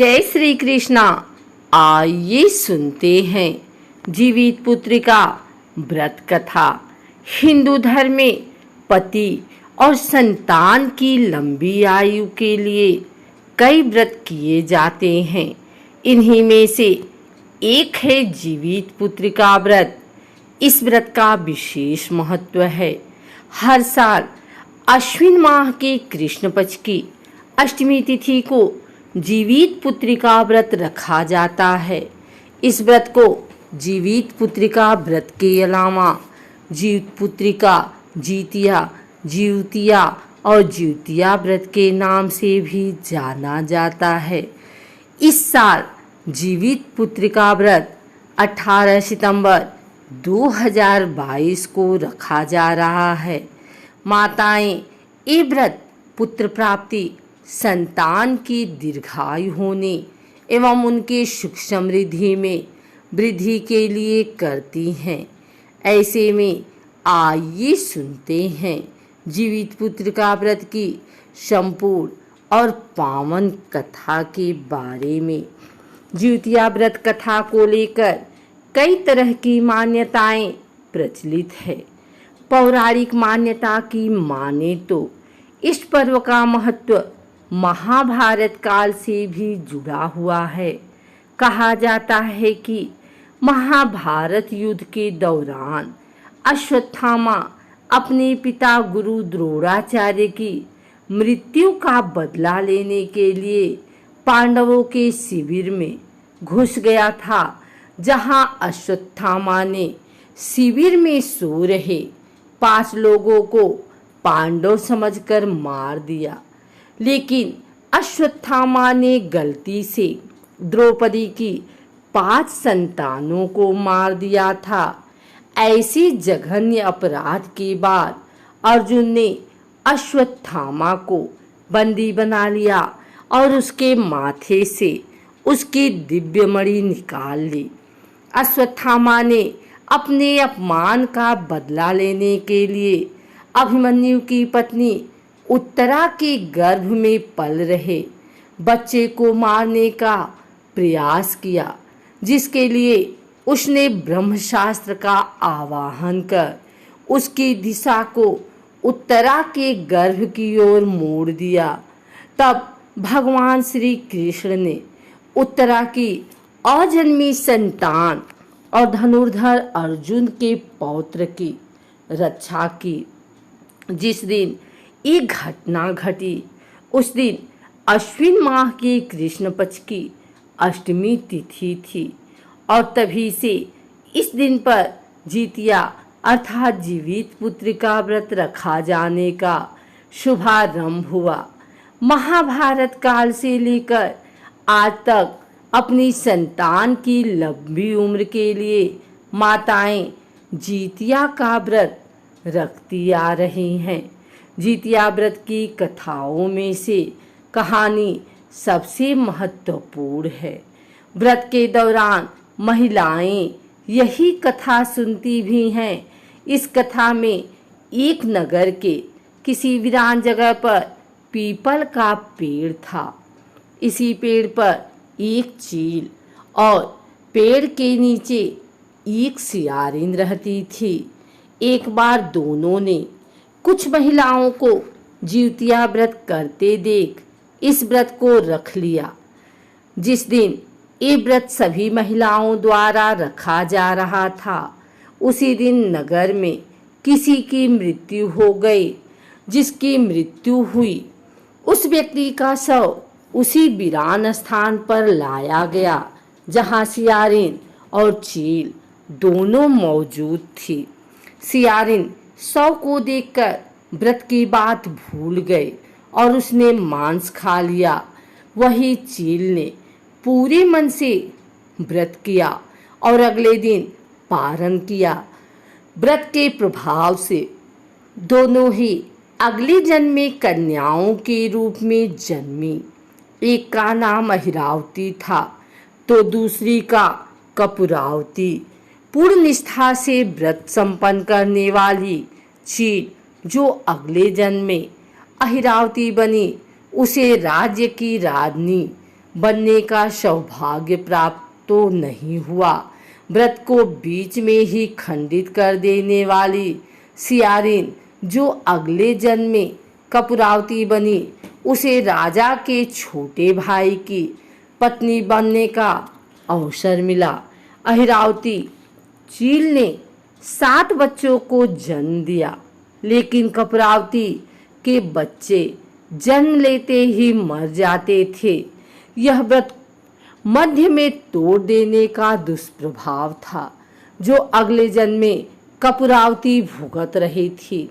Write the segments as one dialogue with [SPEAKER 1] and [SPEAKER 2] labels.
[SPEAKER 1] जय श्री कृष्णा। आइए सुनते हैं जीवित पुत्रिका व्रत कथा। हिंदू धर्म में पति और संतान की लंबी आयु के लिए कई व्रत किए जाते हैं। इन्हीं में से एक है जीवित पुत्रिका व्रत। इस व्रत का विशेष महत्व है। हर साल अश्विन माह के कृष्ण पक्ष की अष्टमी तिथि को जीवित पुत्रिका व्रत रखा जाता है। इस व्रत को जीवित पुत्रिका व्रत के अलावा जीवित पुत्रिका, जीतिया, जीवतिया और जीवतिया व्रत के नाम से भी जाना जाता है। इस साल जीवित पुत्रिका व्रत 18 सितंबर 2022 को रखा जा रहा है। माताएं ये व्रत पुत्र प्राप्ति, संतान की दीर्घायु होने एवं उनके सुख समृद्धि में वृद्धि के लिए करती हैं। ऐसे में आइए सुनते हैं जीवित पुत्रिका व्रत की संपूर्ण और पावन कथा के बारे में। जीवतिया व्रत कथा को लेकर कई तरह की मान्यताएं प्रचलित है। पौराणिक मान्यता की माने तो इस पर्व का महत्व महाभारत काल से भी जुड़ा हुआ है। कहा जाता है कि महाभारत युद्ध के दौरान अश्वत्थामा अपने पिता गुरु द्रोणाचार्य की मृत्यु का बदला लेने के लिए पांडवों के शिविर में घुस गया था, जहां अश्वत्थामा ने शिविर में सो रहे 5 लोगों को पांडव समझकर मार दिया। लेकिन अश्वत्थामा ने गलती से द्रौपदी की 5 संतानों को मार दिया था। ऐसी जघन्य अपराध के बाद अर्जुन ने अश्वत्थामा को बंदी बना लिया और उसके माथे से उसकी दिव्य मणि निकाल ली। अश्वत्थामा ने अपने अपमान का बदला लेने के लिए अभिमन्यु की पत्नी उत्तरा के गर्भ में पल रहे बच्चे को मारने का प्रयास किया, जिसके लिए उसने ब्रह्मशास्त्र का आवाहन कर उसकी दिशा को उत्तरा के गर्भ की ओर मोड़ दिया। तब भगवान श्री कृष्ण ने उत्तरा की अजन्मी संतान और धनुर्धर अर्जुन के पौत्र की रक्षा की। जिस दिन ये घटना घटी उस दिन अश्विन माह के कृष्ण पक्ष की अष्टमी तिथि थी और तभी से इस दिन पर जीतिया अर्थात जीवित पुत्रिका व्रत रखा जाने का शुभारंभ हुआ। महाभारत काल से लेकर आज तक अपनी संतान की लंबी उम्र के लिए माताएं जीतिया का व्रत रखती आ रही हैं। जीतिया व्रत की कथाओं में से कहानी सबसे महत्वपूर्ण है। व्रत के दौरान महिलाएं यही कथा सुनती भी हैं। इस कथा में एक नगर के किसी वीरान जगह पर पीपल का पेड़ था। इसी पेड़ पर एक चील और पेड़ के नीचे एक सियारिन रहती थी। एक बार दोनों ने कुछ महिलाओं को जीवतिया व्रत करते देख इस व्रत को रख लिया। जिस दिन ये व्रत सभी महिलाओं द्वारा रखा जा रहा था उसी दिन नगर में किसी की मृत्यु हो गई। जिसकी मृत्यु हुई उस व्यक्ति का शव उसी वीरान स्थान पर लाया गया जहां सियारिन और चील दोनों मौजूद थी। सियारिन शव को देखकर व्रत की बात भूल गई और उसने मांस खा लिया। वही चील ने पूरे मन से व्रत किया और अगले दिन पारण किया। व्रत के प्रभाव से दोनों ही अगले जन्म में कन्याओं के रूप में जन्मी। एक का नाम अहिरावती था तो दूसरी का कपूरावती। पूर्ण निष्ठा से व्रत संपन्न करने वाली चील जो अगले जन्म में अहिरावती बनी उसे राज्य की राजनी बनने का सौभाग्य प्राप्त तो नहीं हुआ। व्रत को बीच में ही खंडित कर देने वाली सियारिन जो अगले जन्म में कपूरावती बनी, उसे राजा के छोटे भाई की पत्नी बनने का अवसर मिला। अहिरावती चील ने 7 बच्चों को जन्म दिया, लेकिन कपूरावती के बच्चे जन्म लेते ही मर जाते थे। यह व्रत मध्य में तोड़ देने का दुष्प्रभाव था, जो अगले जन्म में कपूरावती भुगत रही थी।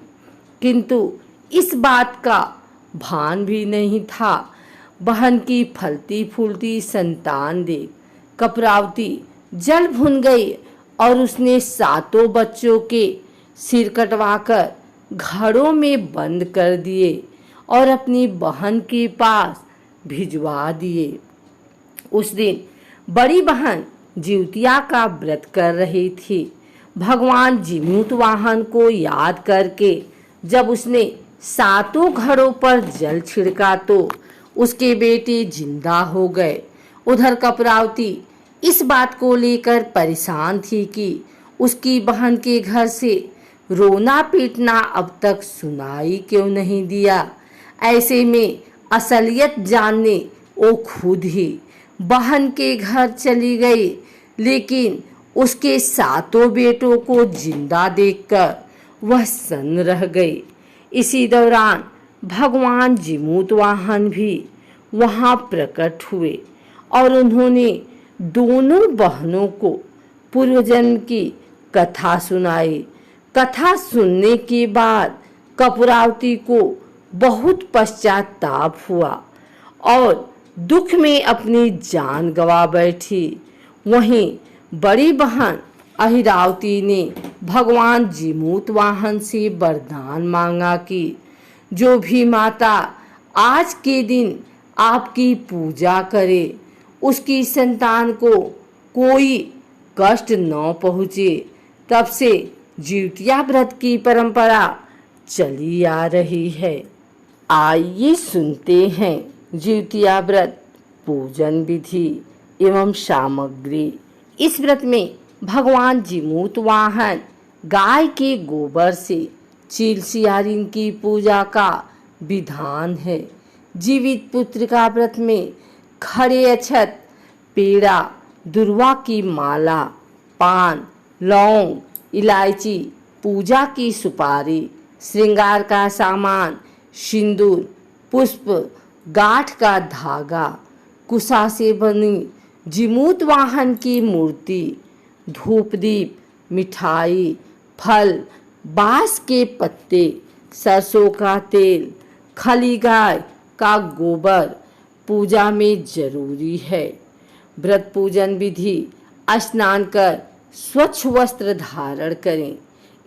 [SPEAKER 1] किंतु इस बात का भान भी नहीं था। बहन की फलती फूलती संतान देख कपूरावती जल भुन गई और उसने 7 बच्चों के सिर कटवाकर घड़ों में बंद कर दिए और अपनी बहन के पास भिजवा दिए। उस दिन बड़ी बहन जिउतिया का व्रत कर रही थी। भगवान जीमूतवाहन को याद करके जब उसने 7 घड़ों पर जल छिड़का तो उसके बेटे जिंदा हो गए। उधर कपूरावती इस बात को लेकर परेशान थी कि उसकी बहन के घर से रोना पीटना अब तक सुनाई क्यों नहीं दिया। ऐसे में असलियत जानने वो खुद ही बहन के घर चली गई, लेकिन उसके 7 बेटों को जिंदा देखकर वह सन्न रह गई। इसी दौरान भगवान जीमूतवाहन भी वहां प्रकट हुए और उन्होंने दोनों बहनों को पूर्वजन्म की कथा सुनाई। कथा सुनने के बाद कपूरावती को बहुत पश्चाताप हुआ और दुख में अपनी जान गंवा बैठी। वहीं बड़ी बहन अहिरावती ने भगवान जीमूतवाहन से वरदान मांगा कि जो भी माता आज के दिन आपकी पूजा करे, उसकी संतान को कोई कष्ट न पहुँचे। तब से जिउतिया व्रत की परंपरा चली आ रही है। आइए सुनते हैं जिउतिया व्रत पूजन विधि एवं सामग्री। इस व्रत में भगवान जीमूतवाहन गाय के गोबर से चील सियारिन की पूजा का विधान है। जीवित पुत्र का व्रत में खड़े अक्षत, पेड़ा, दुर्वा की माला, पान, लौंग, इलायची, पूजा की सुपारी, श्रृंगार का सामान, सिंदूर, पुष्प, गांठ का धागा, कुशा से बनी जीमूतवाहन की मूर्ति, धूप दीप, मिठाई, फल, बांस के पत्ते, सरसों का तेल, खली गाय का गोबर पूजा में जरूरी है। व्रत पूजन विधि: स्नान कर स्वच्छ वस्त्र धारण करें।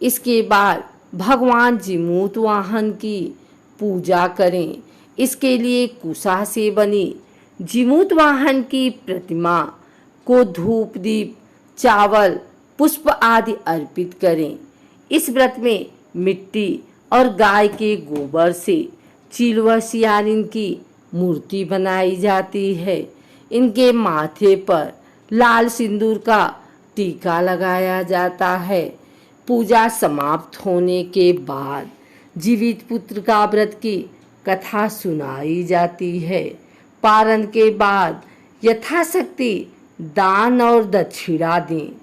[SPEAKER 1] इसके बाद भगवान जीमूतवाहन की पूजा करें। इसके लिए कुशा से बनी जीमूतवाहन की प्रतिमा को धूप दीप, चावल, पुष्प आदि अर्पित करें। इस व्रत में मिट्टी और गाय के गोबर से चील व सियारिन की मूर्ति बनाई जाती है। इनके माथे पर लाल सिंदूर का टीका लगाया जाता है। पूजा समाप्त होने के बाद जीवित पुत्र का व्रत की कथा सुनाई जाती है। पारण के बाद यथाशक्ति दान और दक्षिणा दें।